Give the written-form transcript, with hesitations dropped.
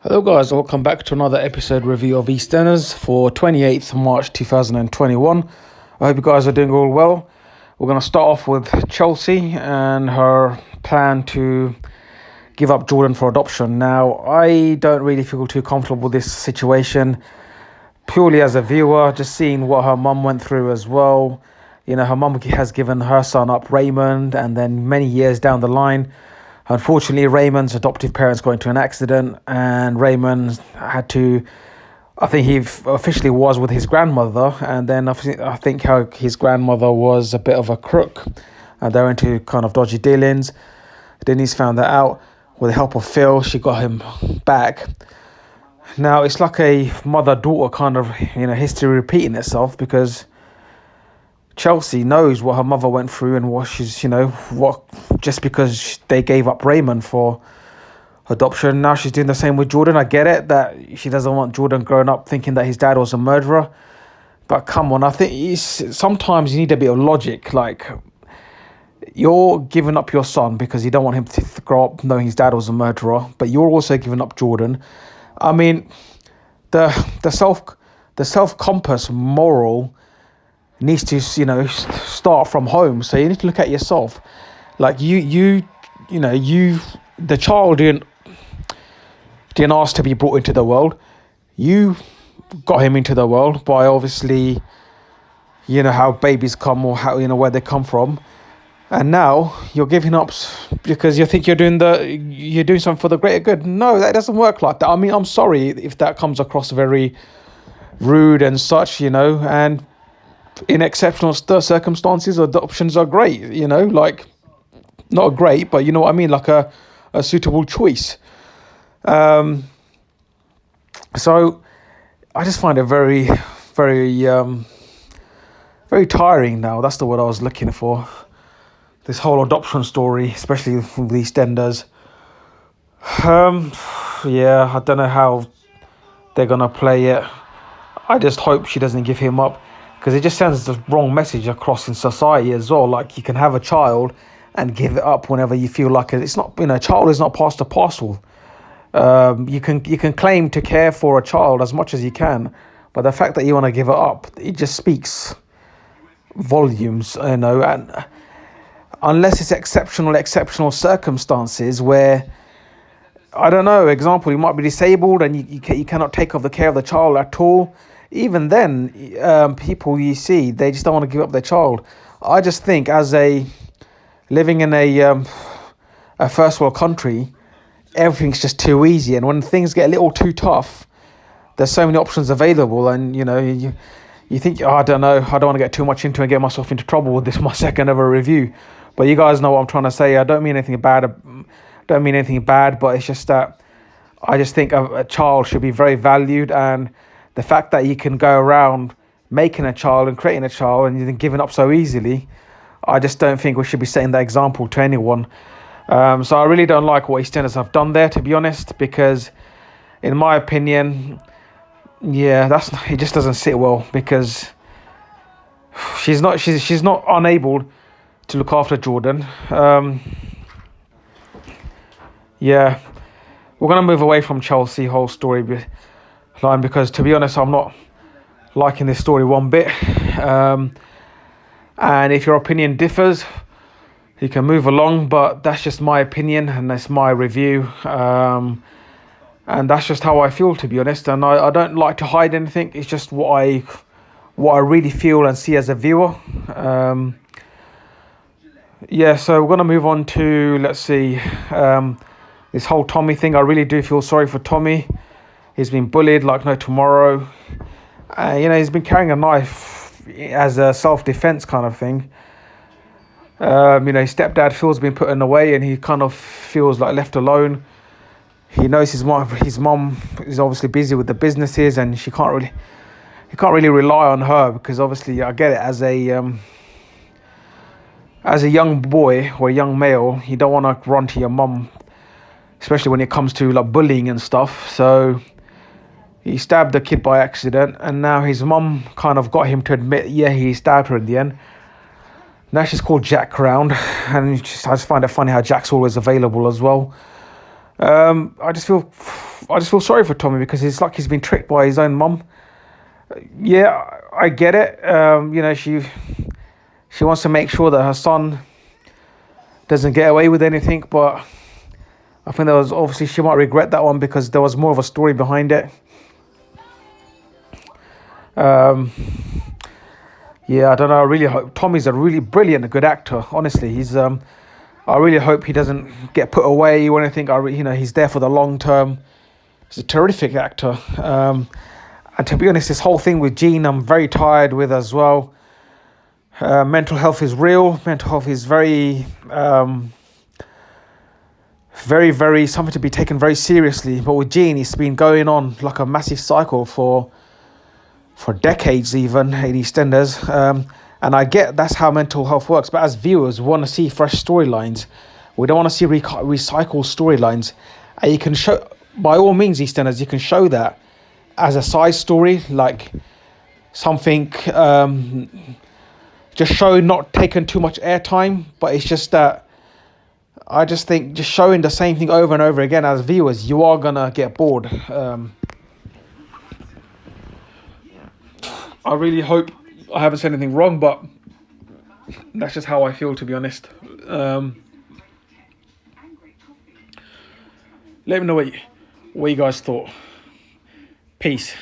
Hello guys, welcome back to another episode review of Eastenders for 28th March 2021. I hope you guys are doing all well. We're going to start off with Chelsea and her plan to give up Jordan for adoption. Now, I don't really feel too comfortable with this situation, purely as a viewer, just seeing what her mum went through as well. You know, her mum has given her son up, Raymond, and then many years down the line, unfortunately, Raymond's adoptive parents got into an accident, and Raymond had to, I think he officially was with his grandmother, and then I think how his grandmother was a bit of a crook, and they were into kind of dodgy dealings. Denise found that out. With the help of Phil, she got him back. Now, it's like a mother-daughter kind of, history repeating itself, because Chelsea knows what her mother went through and what she's, just because they gave up Raymond for adoption. Now she's doing the same with Jordan. I get it that she doesn't want Jordan growing up thinking that his dad was a murderer. But come on, I think sometimes you need a bit of logic. Like, you're giving up your son because you don't want him to grow up knowing his dad was a murderer, but you're also giving up Jordan. I mean, the self-compass moral needs to, start from home. So you need to look at yourself. Like the child didn't ask to be brought into the world. You got him into the world by obviously, how babies come or how, where they come from. And now you're giving up because you think you're doing something for the greater good. No, that doesn't work like that. I mean, I'm sorry if that comes across very rude and such, and in exceptional circumstances, adoptions are great, not great, but you know what I mean, like a suitable choice. So I just find it very, very, very tiring now. That's the word I was looking for. This whole adoption story, especially with the Eastenders. Yeah, I don't know how they're going to play it. I just hope she doesn't give him up, because it just sends the wrong message across in society as well. Like, you can have a child and give it up whenever you feel like it. It's not, a child is not past a parcel. You can claim to care for a child as much as you can, but the fact that you want to give it up, it just speaks volumes, and unless it's exceptional circumstances where, I don't know, example, you might be disabled and you cannot take the care of the child at all. Even then, people you see, they just don't want to give up their child. I just think, as living in a first world country, everything's just too easy. And when things get a little too tough, there's so many options available. And, you think, I don't know, I don't want to get too much into it and get myself into trouble with this, my second ever review. But you guys know what I'm trying to say. I don't mean anything bad, but it's just that I just think a child should be very valued, and the fact that you can go around making a child and creating a child and then giving up so easily, I just don't think we should be setting that example to anyone. So I really don't like what Eastenders have done there, to be honest, because in my opinion, yeah, it just doesn't sit well, because she's not unable to look after Jordan. Yeah, we're going to move away from Chelsea whole story line, because to be honest, I'm not liking this story one bit. And if your opinion differs, you can move along, but that's just my opinion and that's my review. And that's just how I feel, to be honest. And I don't like to hide anything. It's just what I really feel and see as a viewer. Yeah, so we're going to move on to, let's see, this whole Tommy thing. I really do feel sorry for Tommy. He's been bullied like no tomorrow. He's been carrying a knife as a self-defense kind of thing. His stepdad Phil's been put in the way, and he kind of feels like left alone. He knows his mom is obviously busy with the businesses, and he can't really rely on her, because obviously, I get it, as a young boy or a young male, you don't want to run to your mum, especially when it comes to like bullying and stuff. So he stabbed the kid by accident, and now his mum kind of got him to admit, yeah, he stabbed her in the end. Now she's called Jack around, and I just find it funny how Jack's always available as well. I just feel sorry for Tommy because it's like he's been tricked by his own mum. Yeah, I get it. She wants to make sure that her son doesn't get away with anything, but I think there was obviously she might regret that one because there was more of a story behind it. Um, yeah, I don't know. I really hope Tommy's a really brilliant, good actor. Honestly, I really hope he doesn't get put away or anything. He's there for the long term. He's a terrific actor. And to be honest, this whole thing with Gene, I'm very tired with as well. Mental health is real. Mental health is very, very something to be taken very seriously. But with Gene, it's been going on like a massive cycle for decades, even in EastEnders. And I get that's how mental health works. But as viewers, we want to see fresh storylines. We don't want to see recycled storylines. And you can show, by all means, EastEnders, you can show that as a side story, like something just showing, not taking too much airtime. But it's just that I just think just showing the same thing over and over again as viewers, you are gonna get bored. I really hope I haven't said anything wrong, but that's just how I feel, to be honest. Let me know what you guys thought. Peace.